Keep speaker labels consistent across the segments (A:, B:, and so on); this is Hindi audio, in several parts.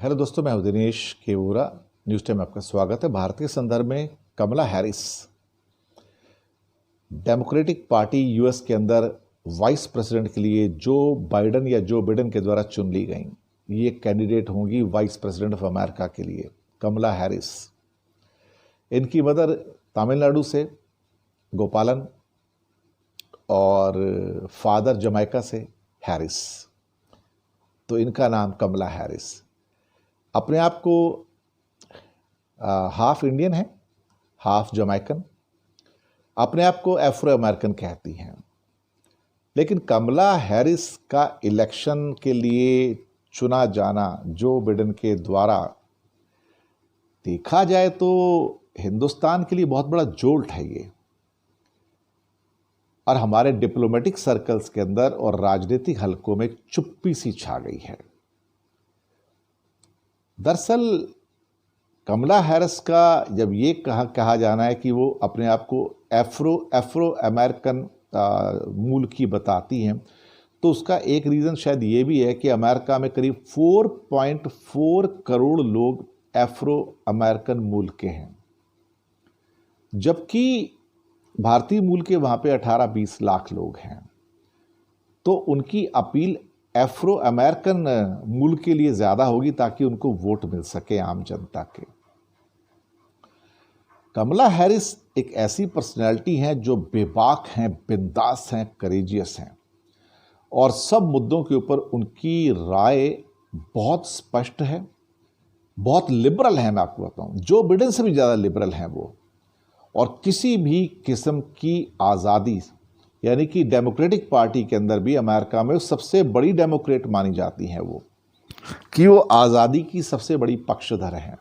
A: हेलो दोस्तों, मैं हूं दिनेश केवूरा। न्यूज़ टाइम में आपका स्वागत है। भारत के संदर्भ में कमला हैरिस डेमोक्रेटिक पार्टी यूएस के अंदर वाइस प्रेसिडेंट के लिए जो बिडेन के द्वारा चुन ली गई। ये कैंडिडेट होंगी वाइस प्रेसिडेंट ऑफ अमेरिका के लिए, कमला हैरिस। इनकी मदर तमिलनाडु से गोपालन और फादर जमैका से हैरिस, तो इनका नाम कमला हैरिस। अपने आप को हाफ इंडियन है, हाफ जमैकन, अपने आप को अफ्रो अमेरिकन कहती हैं। लेकिन कमला हैरिस का इलेक्शन के लिए चुना जाना जो बिडेन के द्वारा, देखा जाए तो हिंदुस्तान के लिए बहुत बड़ा जोल्ट है ये, और हमारे डिप्लोमेटिक सर्कल्स के अंदर और राजनीतिक हलकों में चुप्पी सी छा गई है। दरअसल कमला हैरिस का जब ये कहा जाना है कि वो अपने आप को अफ्रो अमेरिकन मूल की बताती हैं, तो उसका एक रीज़न शायद ये भी है कि अमेरिका में करीब 4.4 करोड़ लोग अफ्रो अमेरिकन मूल के हैं, जबकि भारतीय मूल के वहाँ पे 18-20 लाख लोग हैं। तो उनकी अपील अफ्रो अमेरिकन मूल के लिए ज़्यादा होगी ताकि उनको वोट मिल सके आम जनता के। कमला हैरिस एक ऐसी पर्सनैलिटी हैं जो बेबाक हैं, बिंदास हैं, करेजियस हैं, और सब मुद्दों के ऊपर उनकी राय बहुत स्पष्ट है, बहुत लिबरल है। मैं आपको बताऊं, जो बिडेन से भी ज़्यादा लिबरल हैं वो, और किसी भी किस्म की आज़ादी, यानी कि डेमोक्रेटिक पार्टी के अंदर भी अमेरिका में सबसे बड़ी डेमोक्रेट मानी जाती हैं वो, कि वो आज़ादी की सबसे बड़ी पक्षधर हैं।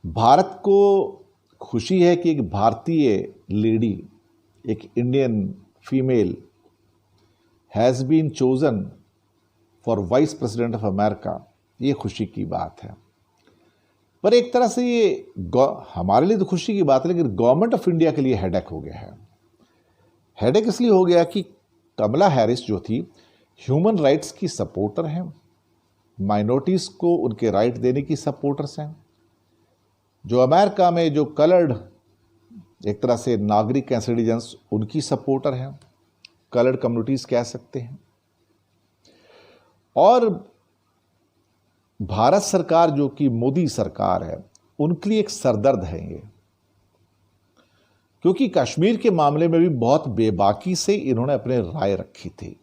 A: भारत को खुशी है कि एक भारतीय लेडी, एक Indian female has been chosen for vice president of America. ये खुशी की बात है, पर एक तरह से ये हमारे लिए तो खुशी की बात है, लेकिन गवर्नमेंट ऑफ इंडिया के लिए हेडेक हो गया है। हेडेक इसलिए हो गया कि कमला हैरिस जो थी, ह्यूमन राइट्स की सपोर्टर हैं, माइनॉरिटीज़ को उनके राइट देने की सपोर्टर्स हैं, जो अमेरिका में जो कलर्ड एक तरह से नागरिक हैं, सिटीजन्स, उनकी सपोर्टर हैं, कलर्ड कम्युनिटीज़ कह सकते हैं। और भारत सरकार जो कि मोदी सरकार है, उनके लिए एक सरदर्द है ये, क्योंकि कश्मीर के मामले में भी बहुत बेबाकी से इन्होंने अपने राय रखी थी।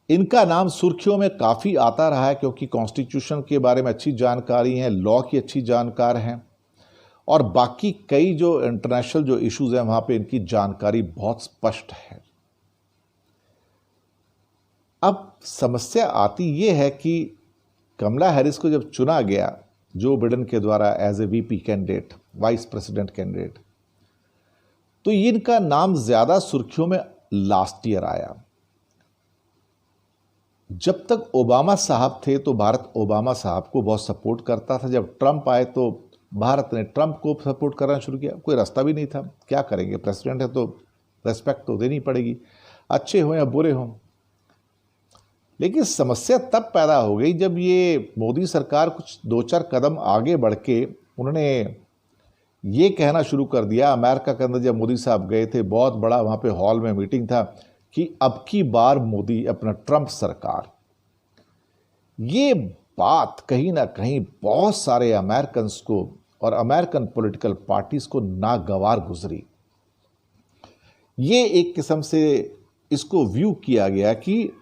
A: इनका नाम सुर्खियों में काफ़ी आता रहा है क्योंकि कॉन्स्टिट्यूशन के बारे में अच्छी जानकारी है, लॉ की अच्छी जानकार हैं, और बाकी कई जो इंटरनेशनल जो इश्यूज हैं वहाँ पे इनकी जानकारी बहुत स्पष्ट है। अब समस्या आती ये है कि कमला हैरिस को जब चुना गया जो बिडेन के द्वारा as a VP candidate, vice president candidate, तो इनका नाम ज़्यादा सुर्खियों में लास्ट ईयर आया। जब तक ओबामा साहब थे तो भारत ओबामा साहब को बहुत सपोर्ट करता था। जब ट्रंप आए तो भारत ने ट्रंप को सपोर्ट करना शुरू किया। कोई रास्ता भी नहीं था, क्या करेंगे, प्रेसिडेंट है तो रेस्पेक्ट तो देनी पड़ेगी, अच्छे हों या बुरे हों। लेकिन समस्या तब पैदा हो गई जब ये मोदी सरकार कुछ 2-4 कदम आगे बढ़ के उन्होंने ये कहना शुरू कर दिया। अमेरिका के अंदर जब मोदी साहब गए थे, बहुत बड़ा वहाँ पे हॉल में मीटिंग था कि अब की बार मोदी अपना ट्रंप सरकार। ये बात कहीं ना कहीं बहुत सारे अमेरिकन को और अमेरिकन पॉलिटिकल पार्टीज को नागवार गुजरी। ये एक किस्म से इसको व्यू किया गया कि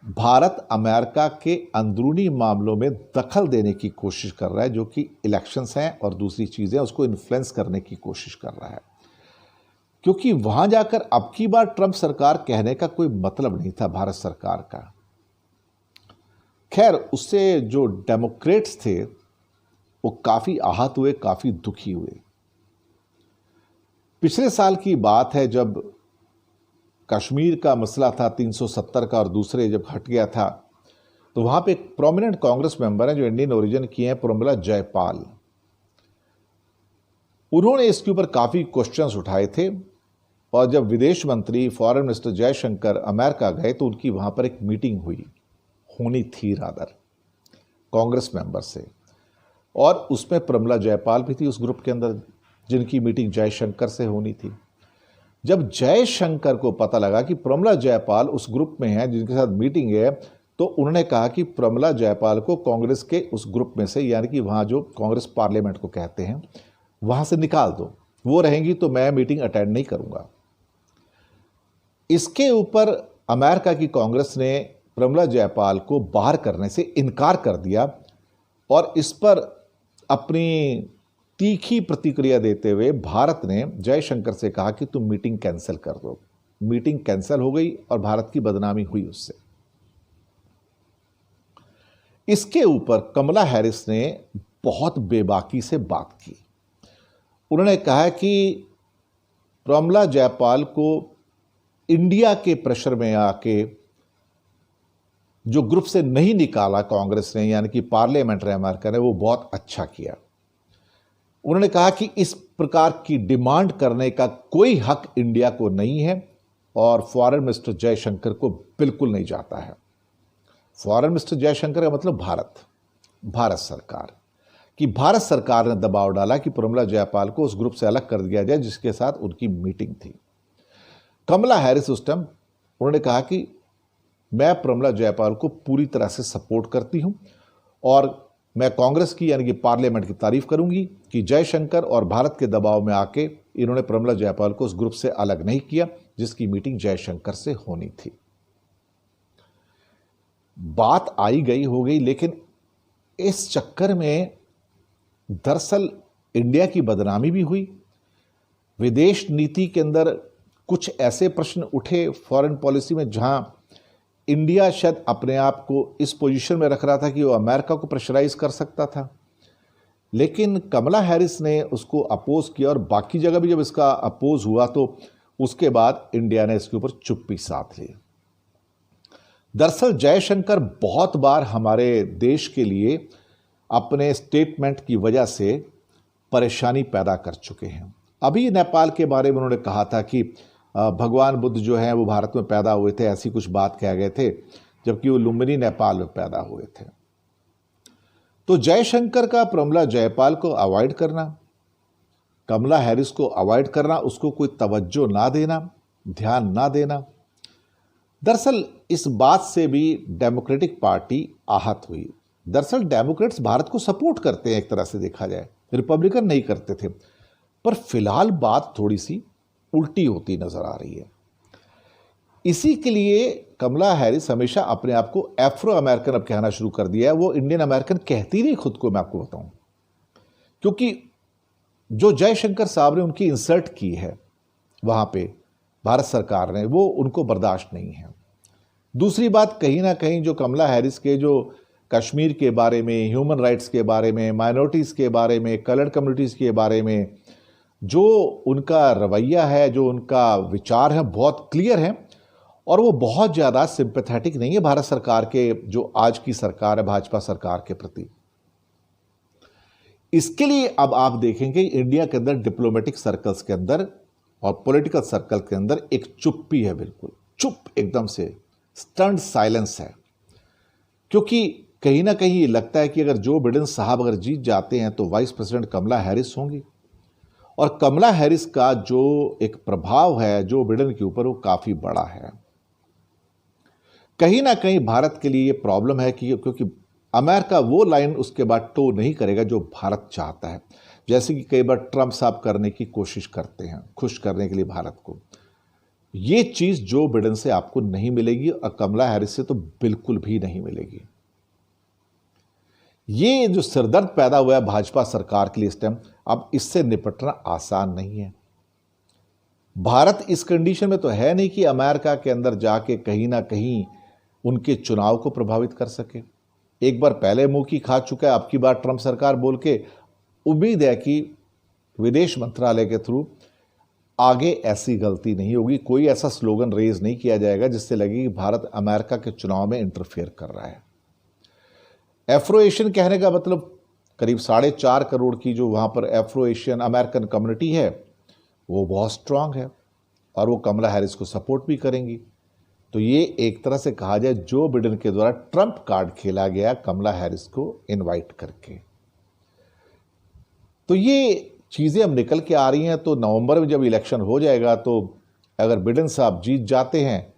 A: भारत अमेरिका के अंदरूनी मामलों में दखल देने की कोशिश कर रहा है, जो कि इलेक्शंस हैं और दूसरी चीज़ें, उसको इन्फ्लुएंस करने की कोशिश कर रहा है। क्योंकि वहाँ जाकर अब की बार ट्रंप सरकार कहने का कोई मतलब नहीं था भारत सरकार का। खैर, उससे जो डेमोक्रेट्स थे वो काफ़ी आहत हुए, काफ़ी दुखी हुए। पिछले साल की बात है जब कश्मीर का मसला था 370 का और दूसरे जब हट गया था, तो वहाँ पे एक प्रोमिनेंट कांग्रेस मेंबर है जो इंडियन ओरिजिन की हैं, प्रमिला जयपाल। उन्होंने इसके ऊपर काफ़ी क्वेश्चंस उठाए थे और जब विदेश मंत्री फॉरेन मिनिस्टर जयशंकर अमेरिका गए तो उनकी वहाँ पर एक मीटिंग होनी थी रादर कांग्रेस मेंबर से, और उसमें प्रमिला जयपाल भी थी उस ग्रुप के अंदर जिनकी मीटिंग जयशंकर से होनी थी। जब जयशंकर को पता लगा कि प्रमिला जयपाल उस ग्रुप में है जिनके साथ मीटिंग है, तो उन्होंने कहा कि प्रमिला जयपाल को कांग्रेस के उस ग्रुप में से, यानी कि वहाँ जो कांग्रेस पार्लियामेंट को कहते हैं, वहाँ से निकाल दो, वो रहेंगी तो मैं मीटिंग अटेंड नहीं करूँगा। इसके ऊपर अमेरिका की कांग्रेस ने प्रमिला जयपाल को बाहर करने से इनकार कर दिया और इस पर अपनी तीखी प्रतिक्रिया देते हुए भारत ने जयशंकर से कहा कि तुम मीटिंग कैंसिल कर दो। मीटिंग कैंसिल हो गई और भारत की बदनामी हुई उससे। इसके ऊपर कमला हैरिस ने बहुत बेबाकी से बात की। उन्होंने कहा कि प्रमिला जयपाल को इंडिया के प्रेशर में आके जो ग्रुप से नहीं निकाला कांग्रेस ने, यानी कि पार्लियामेंट्री अमेरिका ने, वो बहुत अच्छा किया। उन्होंने कहा कि इस प्रकार की डिमांड करने का कोई हक इंडिया को नहीं है और फॉरेन मिनिस्टर जयशंकर को बिल्कुल नहीं जाता है। फॉरेन मिनिस्टर जयशंकर का मतलब भारत सरकार, कि भारत सरकार ने दबाव डाला कि प्रमिला जयपाल को उस ग्रुप से अलग कर दिया जाए जिसके साथ उनकी मीटिंग थी। कमला हैरिस उस टाइम उन्होंने कहा कि मैं प्रमिला जयपाल को पूरी तरह से सपोर्ट करती हूं और मैं कांग्रेस की यानी कि पार्लियामेंट की तारीफ करूंगी कि जयशंकर और भारत के दबाव में आके इन्होंने प्रमिला जयपाल को उस ग्रुप से अलग नहीं किया जिसकी मीटिंग जयशंकर से होनी थी। बात आई गई हो गई, लेकिन इस चक्कर में दरअसल इंडिया की बदनामी भी हुई। विदेश नीति के अंदर कुछ ऐसे प्रश्न उठे फॉरेन पॉलिसी में जहां इंडिया शायद अपने आप को इस पोजीशन में रख रहा था कि वो अमेरिका को प्रेशराइज कर सकता था, लेकिन कमला हैरिस ने उसको अपोज किया और बाकी जगह भी जब इसका अपोज हुआ तो उसके बाद इंडिया ने इसके ऊपर चुप्पी साध ली। दरअसल जयशंकर बहुत बार हमारे देश के लिए अपने स्टेटमेंट की वजह से परेशानी पैदा कर चुके हैं। अभी नेपाल के बारे में उन्होंने कहा था कि भगवान बुद्ध जो हैं वो भारत में पैदा हुए थे, ऐसी कुछ बात कह गए थे, जबकि वो लुम्बिनी नेपाल में पैदा हुए थे। तो जयशंकर का प्रमिला जयपाल को अवॉइड करना, कमला हैरिस को अवॉइड करना, उसको कोई तवज्जो ना देना, ध्यान ना देना, दरअसल इस बात से भी डेमोक्रेटिक पार्टी आहत हुई। दरअसल डेमोक्रेट्स भारत को सपोर्ट करते हैं, एक तरह से देखा जाए रिपब्लिकन नहीं करते थे, पर फिलहाल बात थोड़ी सी उल्टी होती नजर आ रही है। इसी के लिए कमला हैरिस हमेशा अपने आप को एफ्रो अमेरिकन अब कहना शुरू कर दिया है। वो इंडियन अमेरिकन कहती नहीं खुद को, मैं आपको बताऊं, क्योंकि जो जयशंकर साहब ने उनकी इंसल्ट की है वहां पे भारत सरकार ने, वो उनको बर्दाश्त नहीं है। दूसरी बात, कहीं ना कहीं जो कमला हैरिस के जो कश्मीर के बारे में, ह्यूमन राइट्स के बारे में, माइनॉरिटीज़ के बारे में, कलर्ड कम्युनिटीज़ के बारे में जो उनका रवैया है, जो उनका विचार है, बहुत क्लियर है और वो बहुत ज़्यादा सिंपैथेटिक नहीं है भारत सरकार के, जो आज की सरकार है भाजपा सरकार के प्रति। इसके लिए अब आप देखेंगे इंडिया के अंदर डिप्लोमेटिक सर्कल्स के अंदर और पॉलिटिकल सर्कल के अंदर एक चुप्पी है, बिल्कुल चुप, एकदम से स्टन्ड साइलेंस है, क्योंकि कहीं ना कहीं ये लगता है कि अगर जो बिडेन साहब अगर जीत जाते हैं तो वाइस प्रेसिडेंट कमला हैरिस होंगी और कमला हैरिस का जो एक प्रभाव है जो बिडेन के ऊपर, वो काफी बड़ा है। कहीं ना कहीं भारत के लिए ये प्रॉब्लम है कि क्योंकि अमेरिका वो लाइन उसके बाद टो नहीं करेगा जो भारत चाहता है, जैसे कि कई बार ट्रंप साहब करने की कोशिश करते हैं खुश करने के लिए भारत को। ये चीज जो बिडेन से आपको नहीं मिलेगी और कमला हैरिस से तो बिल्कुल भी नहीं मिलेगी। ये जो सिरदर्द पैदा हुआ है भाजपा सरकार के लिए इस टाइम, अब इससे निपटना आसान नहीं है। भारत इस कंडीशन में तो है नहीं कि अमेरिका के अंदर जाके कहीं ना कहीं उनके चुनाव को प्रभावित कर सके। एक बार पहले मुंह की खा चुका है, अब की बार ट्रंप सरकार बोल के उम्मीद है कि विदेश मंत्रालय के थ्रू आगे ऐसी गलती नहीं होगी, कोई ऐसा स्लोगन रेज नहीं किया जाएगा जिससे लगे कि भारत अमेरिका के चुनाव में इंटरफेयर कर रहा है। एफ्रो एशियन कहने का मतलब करीब 4.5 करोड़ की जो वहाँ पर एफ्रो एशियन अमेरिकन कम्युनिटी है वो बहुत स्ट्रांग है। और वो कमला हैरिस को सपोर्ट भी करेंगी। तो ये एक तरह से कहा जाए जो बिडेन के द्वारा ट्रंप कार्ड खेला गया कमला हैरिस को इनवाइट करके। तो ये चीज़ें अब निकल के आ रही हैं। तो नवंबर में जब इलेक्शन हो जाएगा तो अगर बिडेन साहब जीत जाते हैं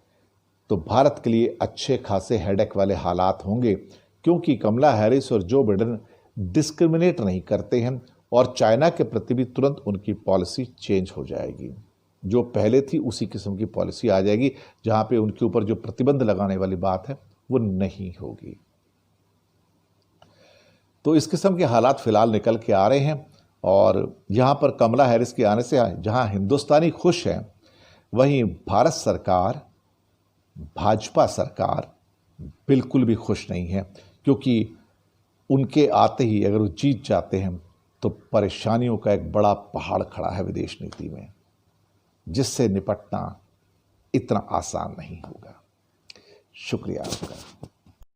A: तो भारत के लिए अच्छे खासे हेडेक वाले हालात होंगे, क्योंकि कमला हैरिस और जो बिडेन डिस्क्रिमिनेट नहीं करते हैं और चाइना के प्रति भी तुरंत उनकी पॉलिसी चेंज हो जाएगी। जो पहले थी उसी किस्म की पॉलिसी आ जाएगी, जहां पे उनके ऊपर जो प्रतिबंध लगाने वाली बात है वो नहीं होगी। तो इस किस्म के हालात फिलहाल निकल के आ रहे हैं और यहां पर कमला हैरिस के आने से जहां हिंदुस्तानी खुश हैं, वहीं भारत सरकार, भाजपा सरकार बिल्कुल भी खुश नहीं है, क्योंकि उनके आते ही अगर वो जीत जाते हैं तो परेशानियों का एक बड़ा पहाड़ खड़ा है विदेश नीति में, जिससे निपटना इतना आसान नहीं होगा। शुक्रिया आपका।